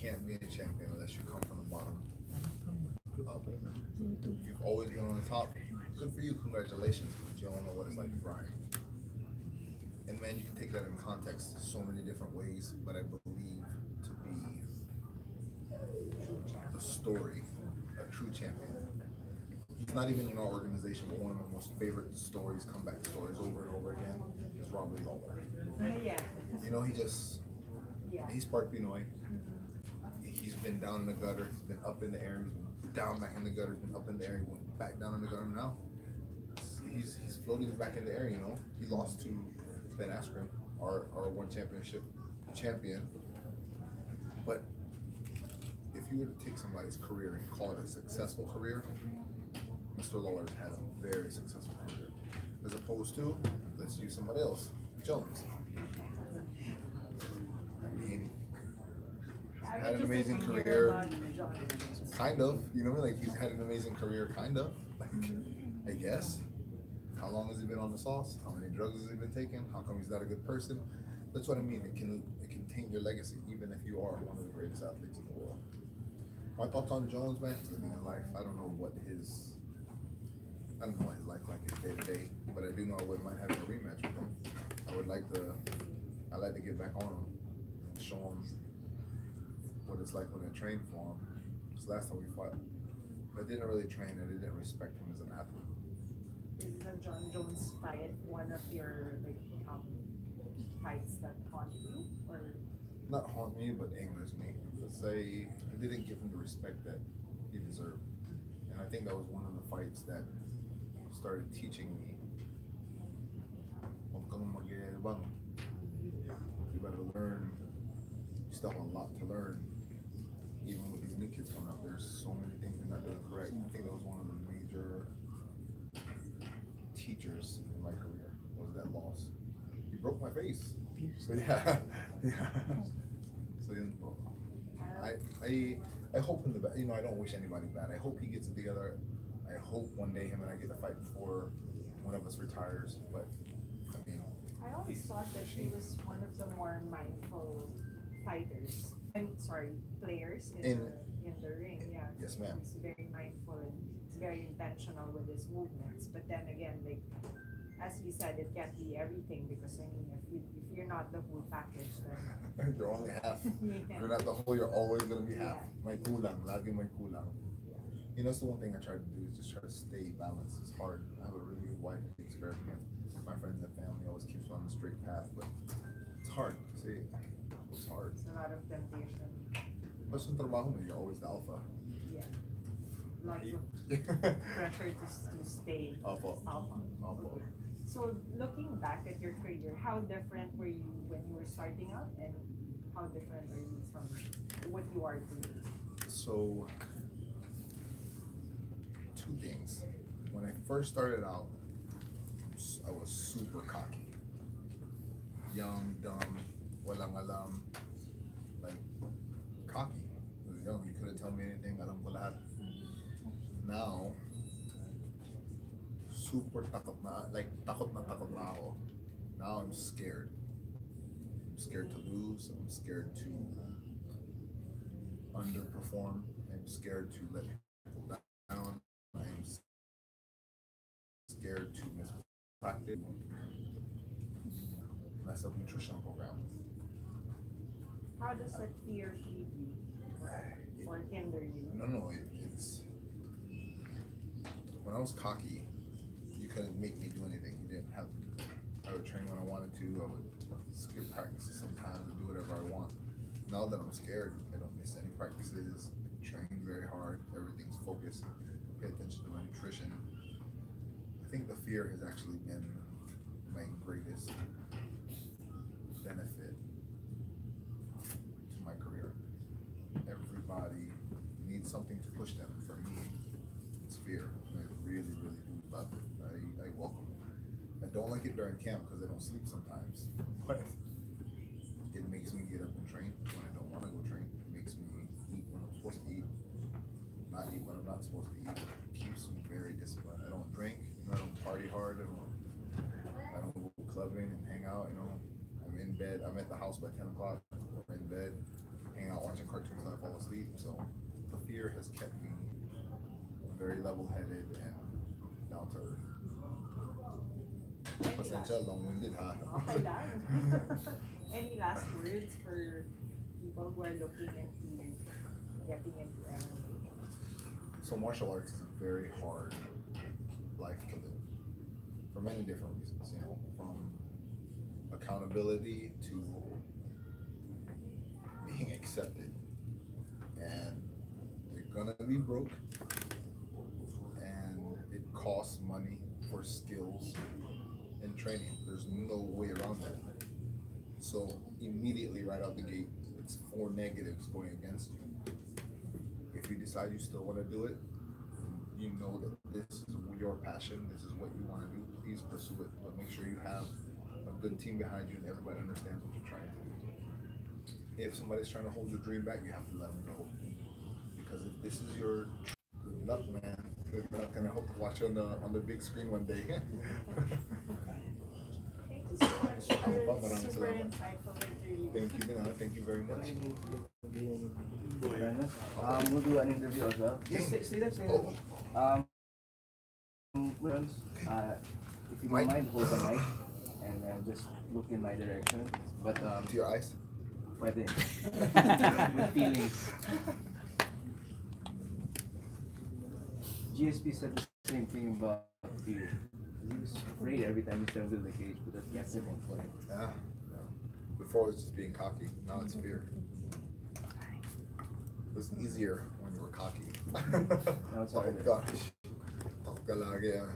can't be a champion unless you come from the bottom up. You've always been on the top. Good for you, congratulations, but you don't know what it's like to grind. And man, you can take that in context so many different ways, but I believe to be the story, a true champion. He's not even in our organization, but one of my most favorite stories, comeback stories over and over again, is Robert Lawler. Yeah. You know, he sparked Pinoy. He's been down in the gutter, he's been up in the air, he's been down back in the gutter, he's been up in the air, he went back down in the gutter now. He's floating back in the air, you know. He lost to Ben Askren, our one championship champion. But if you were to take somebody's career and call it a successful career, Mr. Lawler's had a very successful career. As opposed to, let's use somebody else, Jones. I mean, he's had an amazing career, kind of, you know, like he's had an amazing career, kind of, like, I guess. How long has he been on the sauce? How many drugs has he been taking? How come he's not a good person? That's what I mean. It can taint your legacy, even if you are one of the greatest athletes in the world. My thoughts on Jones, man, he's living a life. I don't know what his life like is day to day, but I do know I wouldn't mind having a rematch with him. I'd like to get back on him and show him what it's like when I trained for him. Because last time we fought, I didn't really train. I didn't respect him as an athlete. Is the John Jones fight one of your fights that haunt you, or not haunt me, but angers me? Let's say I didn't give him the respect that he deserved, and I think that was one of the fights that started teaching me. You better learn. You still have a lot to learn. Even with these new kids coming up, there's so many things you're not doing correct. I think that was one of the major teachers in my career, was that loss. He broke my face. So yeah. So I hope in the back, you know, I don't wish anybody bad. I hope he gets it together. I hope one day him and I get a fight before one of us retires. But I mean, I always thought that he was one of the more mindful fighters. Players in the ring. Yeah. Yes, ma'am. He's very mindful and he's very intentional with his movements. But then again, like as you said, it can't be everything, because I mean, if you're not the whole package, then you're only half. Yeah. You're not the whole. You're always gonna be half. Yeah. May kulang, lagi may kulang. You know, that's the one thing I try to do, is just try to stay balanced. It's hard. I have a really good wife who takes care of me. My friends and family always keeps me on the straight path, but it's hard. See, it's hard. It's a lot of temptation. But sa trabaho mo, you're always the alpha. Yeah. Lots of pressure to stay Alpha. alpha. So looking back at your career, how different were you when you were starting out, and how different are you from what you are today? So, two things. When I first started out, I was super cocky. Young, dumb, walang alam, like cocky. I was young, you couldn't tell me anything, alam ko lahat. Now, super takot na ako. Now I'm scared. I'm scared to lose, I'm scared to underperform, I'm scared to let people down, I'm scared to miss practice, mess up nutritional program. How does that fear feed you or hinder you? No, it's when I was cocky, you couldn't make me do anything. You didn't have. I would train when I wanted to. I would skip practices sometimes and do whatever I want. Now that I'm scared, I don't miss any practices. I train very hard. Everything's focused. Pay attention to my nutrition. I think the fear has actually been my greatest benefit to my career. Everybody needs something to push them. For me, it's fear. I really, really do love it. I welcome it. I don't like it during camp because I don't sleep sometimes, but it makes me get up and train when I don't want to go train. It makes me eat when I'm supposed to eat, not eat when I'm not supposed to eat. It keeps me very disciplined. I don't drink, I don't party hard, I don't go clubbing and hang out, I'm in bed. I'm at the house by 10 o'clock. I'm in bed, hanging hang out watching cartoons and I fall asleep. So the fear has kept me very level-headed and down to earth. Pasensya, long-winded, ha? Okay lang. Any last words for people who are looking into getting into MMA? So martial arts is a very hard life to live for many different reasons, you know, from accountability to being accepted. And you're gonna be broke, and it costs money for skills and training. There's no way around that. So immediately right out the gate, it's 4 negatives going against you. If you decide you still want to do it, you know that this is your passion, this is what you want to do, please pursue it. But make sure you have a good team behind you and everybody understands what you're trying to do. If somebody's trying to hold your dream back, you have to let them go. Because if this is your good luck, man. Good luck, and I hope to watch you on the big screen one day. Thank you so much. Super insightful interview. Thank you very much. We'll do an interview as well. Yes. Stay there. If you don't mind, hold the mic and just look in my direction. But To your eyes. pwede. With feelings. GSP said the same thing about fear. He was afraid every time he stepped into the cage, but that kept him on point. Yeah. Before it was just being cocky. Now it's fear. It was easier when you were cocky. Now it's harder. Oh gosh. Talk ka lagi, ah.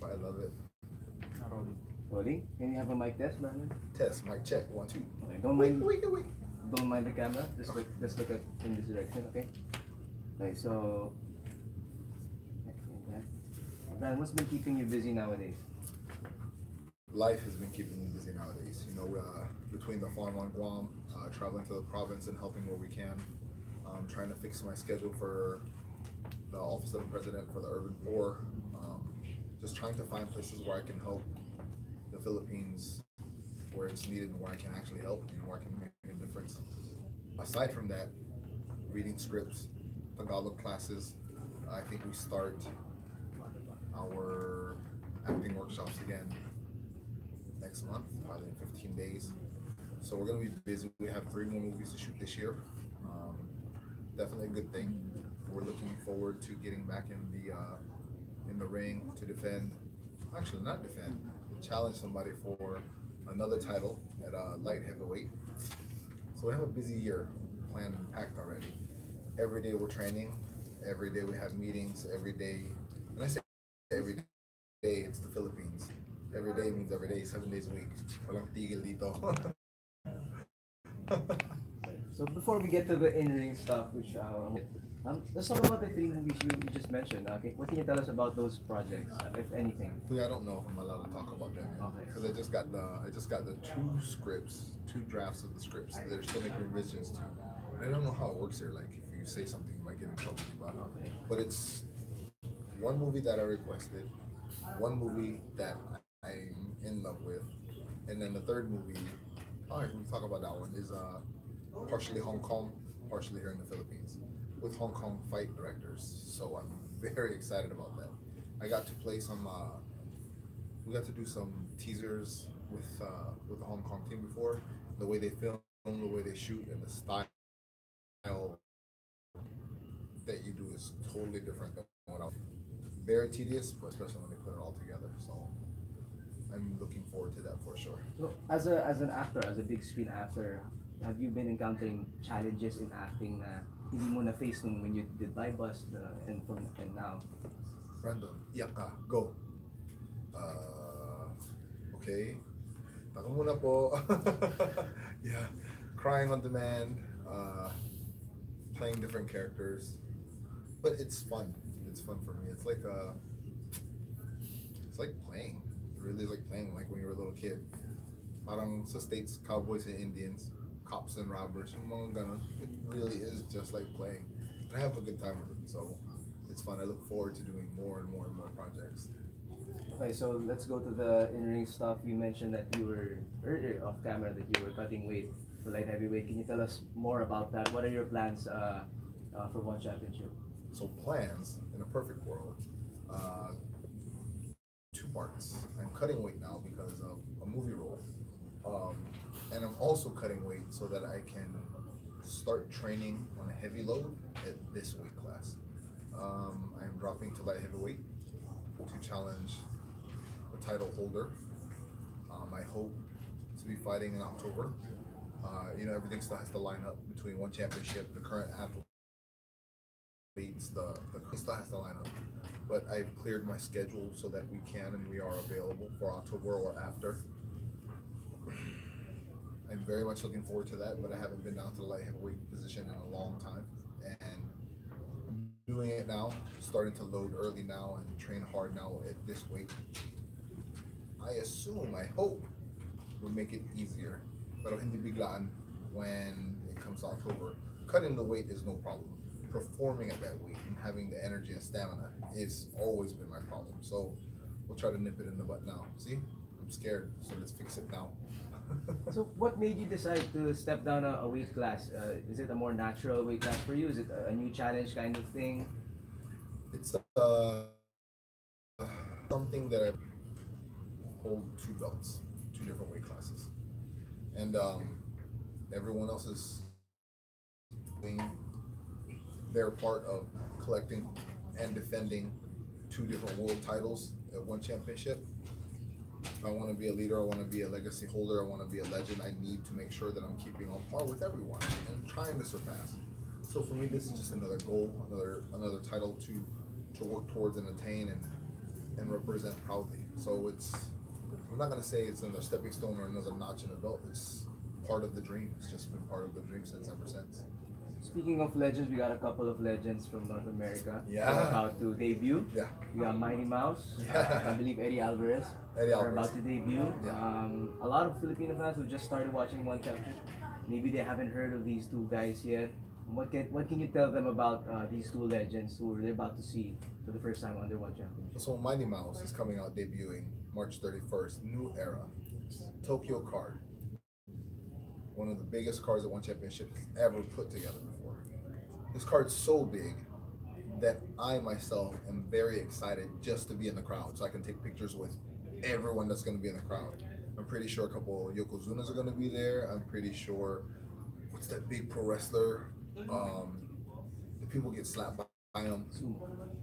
But I love it. Rolling? Can you have a mic test, Brandon? Test, mic check, 1, 2. Okay, don't mind. Wait. Don't mind the camera. Just look at in this direction, okay? Okay, so Brandon, what's been keeping you busy nowadays? Life has been keeping me busy nowadays. You know, between the farm on Guam, traveling to the province and helping where we can, trying to fix my schedule for the office of the president for the urban poor, just trying to find places where I can help the Philippines where it's needed and where I can actually help and where I can make a difference. Aside from that, reading scripts, Tagalog classes. I think we start our acting workshops again next month, probably in 15 days. So we're gonna be busy. We have 3 more movies to shoot this year. Definitely a good thing. We're looking forward to getting back in the ring to defend, actually not defend, challenge somebody for another title at light heavyweight. So we have a busy year planned and packed already. Every day we're training. Every day we have meetings. Every day, and I say every day, it's the Philippines. Every day means every day, 7 days a week. Walang tigil dito. So before we get to the in-ring stuff, which let's talk about the 3 movies you just mentioned. Okay, what can you tell us about those projects, if anything? I don't know if I'm allowed to talk about them because I just got the 2 scripts, 2 drafts of the scripts. They're still making revisions to. I don't know how it works here. Like if you say something, you might get in trouble about it. But it's 1 movie that I requested, 1 movie that I'm in love with, and then the 3rd movie. All right, we talk about that one. Is partially Hong Kong, partially here in the Philippines, with Hong Kong fight directors. So I'm very excited about that. I got to play some. We got to do some teasers with the Hong Kong team before. The way they film, the way they shoot, and the style that you do is totally different than what I. Very tedious, but especially when they put it all together. So I'm looking forward to that for sure. So as an actor, as a big screen actor, have you been encountering challenges in acting na hindi mo na face nung when you did Live Bus and now? Brandon, yeah, go. Okay. Taka muna po. Yeah, crying on demand, playing different characters, but it's fun. It's fun for me. It's like playing. It really is like playing, like when you were a little kid. Parang sa States, cowboys and Indians, cops and robbers, yung mga ganun. It really is just like playing. And I have a good time with it, so it's fun. I look forward to doing more and more and more projects. Okay, so let's go to the in-ring stuff. You mentioned that you were earlier off camera that you were cutting weight. for light heavyweight. Can you tell us more about that? What are your plans for One Championship? So plans in a perfect world, two parts. I'm cutting weight now because of a movie role, and I'm also cutting weight so that I can start training on a heavy load at this weight class. I'm dropping to light heavyweight to challenge the title holder. I hope to be fighting in October. Everything still has to line up between One Championship, the current athletes, the still has to line up. But I've cleared my schedule so that we can and we are available for October or after. I'm very much looking forward to that, but I haven't been down to the light heavyweight position in a long time. And I'm doing it now, starting to load early now and train hard now at this weight. I assume, I hope, will make it easier. Pero hindi biglaan when it comes to October. Cutting the weight is no problem. Performing at that weight and having the energy and stamina is always been my problem. So we'll try to nip it in the butt now. See, I'm scared, so let's fix it now. So what made you decide to step down a weight class? Is it a more natural weight class for you? Is it a new challenge kind of thing? It's something that I hold two belts, two different weight classes, and everyone else is doing their part of collecting and defending two different world titles at One Championship. If I want to be a leader, I want to be a legacy holder, I want to be a legend, I need to make sure that I'm keeping on par with everyone and trying to surpass. So for me, this is just another goal, another title to work towards and attain and represent proudly. So I'm not going to say it's another stepping stone or another notch in the belt. It's part of the dream. It's just been part of the dream ever since. Speaking of legends, we got a couple of legends from North America. Yeah. They're about to debut. Yeah. We got Mighty Mouse. Yeah. I believe Eddie Alvarez. Are about to debut. Yeah. A lot of Filipino fans who just started watching One Championship, maybe they haven't heard of these two guys yet. What can you tell them about these two legends who they're about to see for the first time under One Championship? So Mighty Mouse is coming out debuting March 31st. New era. Tokyo card. One of the biggest cards that One Championship has ever put together before. This card's so big that I myself am very excited just to be in the crowd so I can take pictures with everyone that's going to be in the crowd. I'm pretty sure a couple of Yokozunas are going to be there. I'm pretty sure, what's that big pro wrestler? The people get slapped by him.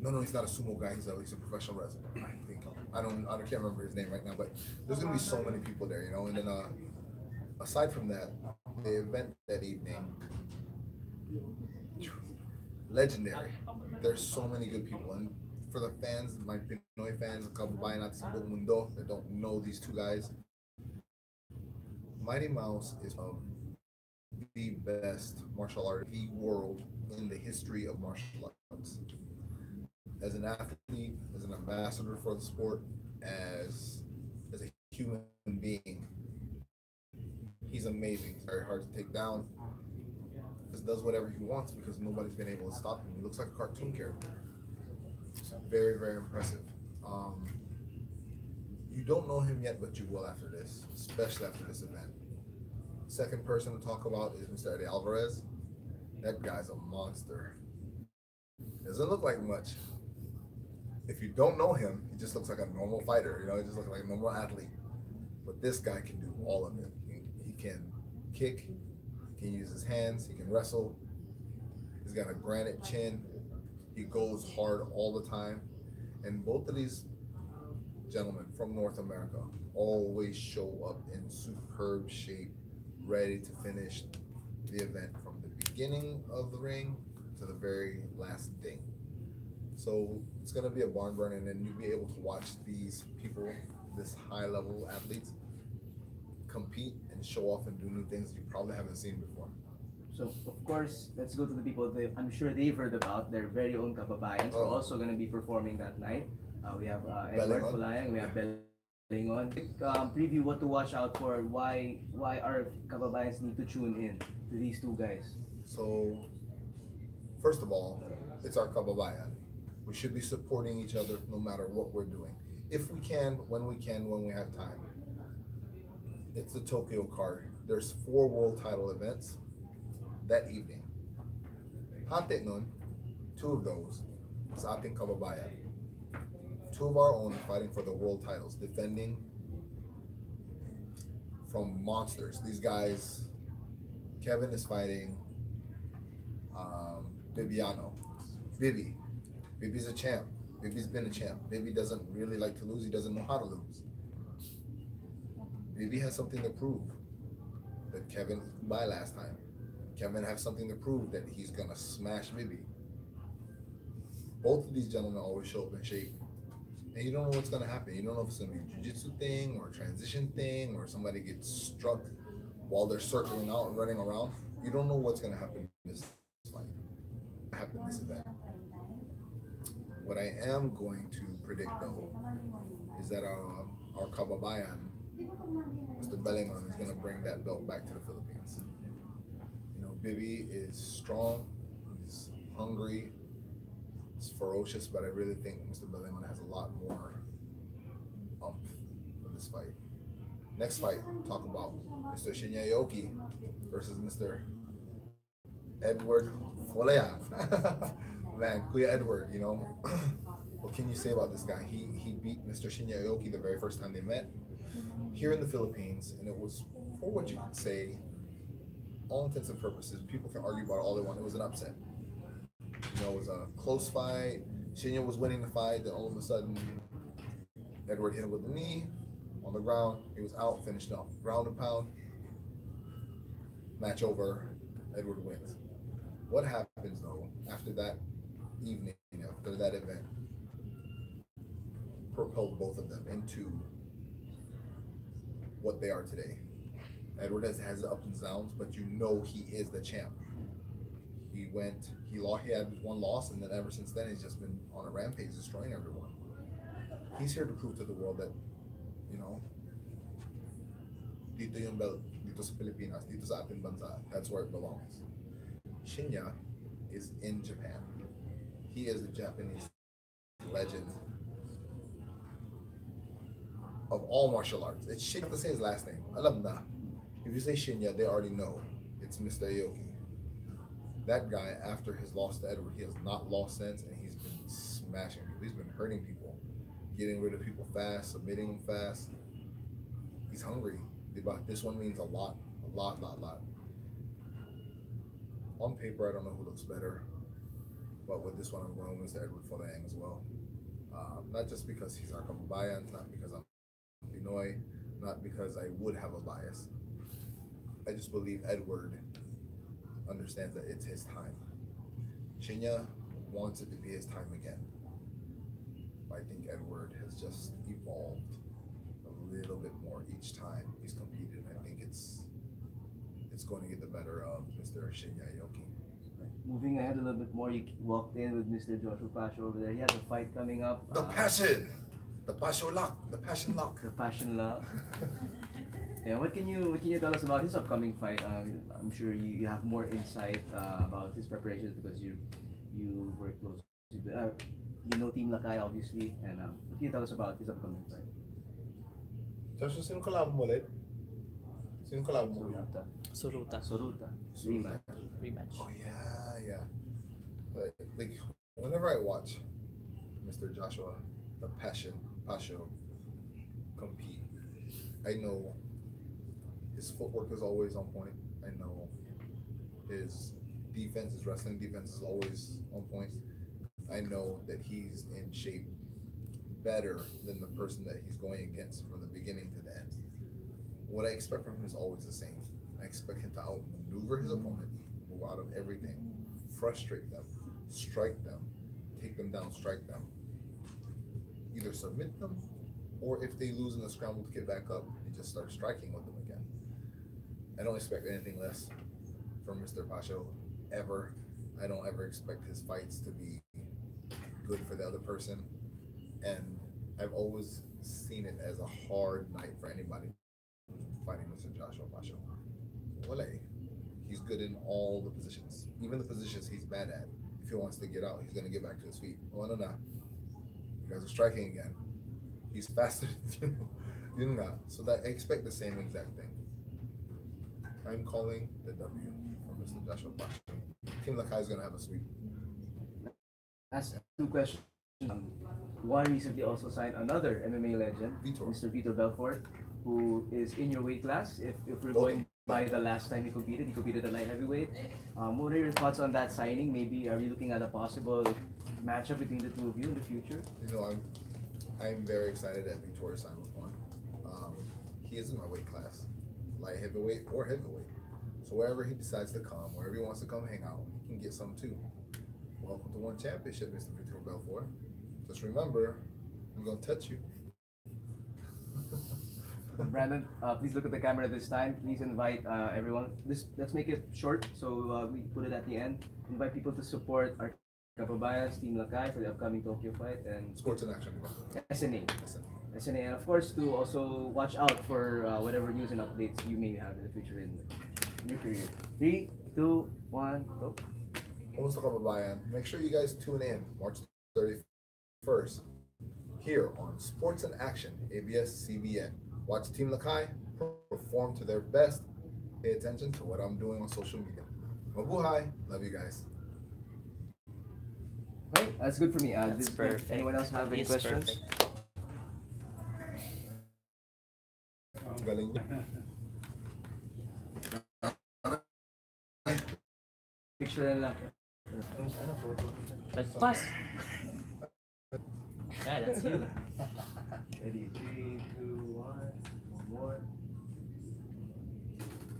No, he's not a sumo guy. He's a professional wrestler. I think I can't remember his name right now. But there's going to be so many people there, And then aside from that, the event that evening, legendary. There's so many good people, and for the fans, my Pinoy fans, kababayan natin sa buong mundo that don't know these two guys, Mighty Mouse is the best martial art in the world in the history of martial arts. As an athlete, as an ambassador for the sport, as a human being, he's amazing. He's very hard to take down. Just does whatever he wants because nobody's been able to stop him. He looks like a cartoon character. It's very, very impressive. You don't know him yet, but you will after this, especially after this event. Second person to talk about is Mr. Eddie Alvarez. That guy's a monster. Doesn't look like much. If you don't know him, he just looks like a normal fighter. He just looks like a normal athlete. But this guy can do all of it. He can kick, he can use his hands, he can wrestle. He's got a granite chin. He goes hard all the time. And both of these gentlemen from North America always show up in superb shape, ready to finish the event from the beginning of the ring to the very last ding. So it's going to be a barn burner, and then you'll be able to watch these people, this high-level athletes, compete and show off and do new things you probably haven't seen before. So, of course, let's go to the people that I'm sure they've heard about, their very own kababayans. We're also going to be performing that night. We have Edward Pulayang, we have Belingon. Preview what to watch out for, why our kababayans need to tune in to these two guys. So, first of all, it's our kababayan. We should be supporting each other no matter what we're doing. If we can, when we have time. It's the Tokyo card. there's 4 world title events that evening. Hante nun, 2 of those, sa ating kababayan. 2 of our own fighting for the world titles, defending from monsters. These guys, Kevin is fighting Bibiano. Bibi's a champ. Bibi's been a champ. Bibi doesn't really like to lose. He doesn't know how to lose. Bibi has something to prove that Kevin by last time. Kevin has something to prove that he's gonna smash Bibi. Both of these gentlemen always show up in shape, and you don't know what's gonna happen. You don't know if it's gonna be a jiu-jitsu thing or a transition thing or somebody gets struck while they're circling out and running around. You don't know what's gonna happen in this fight. Happen in this event. What I am going to predict though is that our kababayan, Mr. Bellingham, is going to bring that belt back to the Philippines. You know, Bibi is strong, he's hungry, he's ferocious, but I really think Mr. Bellingham has a lot more umph for this fight. Next fight, talk about Mr. Shinya Aoki versus Mr. Edward Folean. Man, Kuya Edward, you know, what can you say about this guy? He beat Mr. Shinya Aoki the very first time they met here in the Philippines, and it was, for what you could say, all intents and purposes, people can argue about it all they want. It was an upset. You know, it was a close fight. Shinya was winning the fight, then all of a sudden, Edward hit him with the knee on the ground. He was out, finished off. Ground and pound, match over, Edward wins. What happens though after that evening, after that event, propelled both of them into what they are today? Edward has ups and downs, but you know he is the champ. He had 1 loss, and then ever since then he's just been on a rampage, destroying everyone. He's here to prove to the world that, you know, dito yung belt, dito sa Pilipinas, dito sa ating bansa, that's where it belongs. Shinya is in Japan. He is a Japanese legend of all martial arts. It's Shinya. You have to say his last name. Alam na. If you say Shinya, they already know it's Mr. Aoki. That guy, after his loss to Edward, he has not lost since, and he's been smashing people. He's been hurting people, getting rid of people fast, submitting them fast. He's hungry. This one means a lot. On paper, I don't know who looks better, but with this one, I'm going with Mr. Edward Foleang as well. Not just because he's our kababayan, not because I'm Pinoy, not because I would have a bias. I just believe Edward understands that it's his time. Shinya wants it to be his time again. I think Edward has just evolved a little bit more each time he's competed. I think it's going to get the better of Mr. Shinya Aoki. Moving ahead a little bit more, you walked in with Mr. Joshua Pasha over there. He has a fight coming up. The passion lock. The passion lock. Yeah, what can you tell us about his upcoming fight? I'm sure you have more insight about his preparations because you work closely with you know Team Lakay obviously, and what can you tell us about his upcoming fight? Joshua, sino collab mo ulit? Sino collab mo? Soruta. Rematch. Oh yeah. But like whenever I watch Mr. Joshua, the Pasho compete, I know his footwork is always on point. I know his wrestling defense is always on point. I know that he's in shape better than the person that he's going against from the beginning to the end. What I expect from him is always the same. I expect him to outmaneuver his opponent, move out of everything, frustrate them, strike them, take them down, strike them, either submit them, or if they lose in the scramble to get back up, he just starts striking with them again. I don't expect anything less from Mr. Pasho ever. I don't ever expect his fights to be good for the other person. And I've always seen it as a hard night for anybody fighting Mr. Joshua Pasho. He's good in all the positions. Even the positions he's bad at. If he wants to get out, he's going to get back to his feet. Oh, no. You guys are striking again. He's faster than you. So that I expect the same exact thing. I'm calling the W for Mr. Joshua Boxing. Team Lakai is gonna have a sweep. Ask two questions. One recently also signed another MMA legend, Vitor. Mr. Vitor Belfort, who is in your weight class. If we're going by the last time he competed at light heavyweight. What are your thoughts on that signing? Maybe are you looking at a possible matchup between the two of you in the future? You know, I'm very excited that Vitor signed with one. He is in my weight class, light heavyweight or heavyweight. So wherever he decides to come, wherever he wants to come hang out, he can get some too. Welcome to One Championship, Mr. Vitor Belfort. Just remember, I'm gonna touch you. Brandon, please look at the camera this time. Please invite everyone. Let's make it short, so we put it at the end. Invite people to support our Kababayans, Team Lakai for the upcoming Tokyo fight and Sports in Action. SNA, and of course to also watch out for whatever news and updates you may have in the future in your career. 3, 2, 1, go. Almost Kababayan. Make sure you guys tune in March 31st here on Sports in Action, ABS-CBN. Watch Team Lakai perform to their best. Pay attention to what I'm doing on social media. Mabuhay. Love you guys. Right, that's good for me. That's perfect. Anyone else have any questions? Galing. Picture na lang. Let's pass. Yeah, that's you. Ready? 3, 2, 1. One more.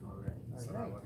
All right. Salamat.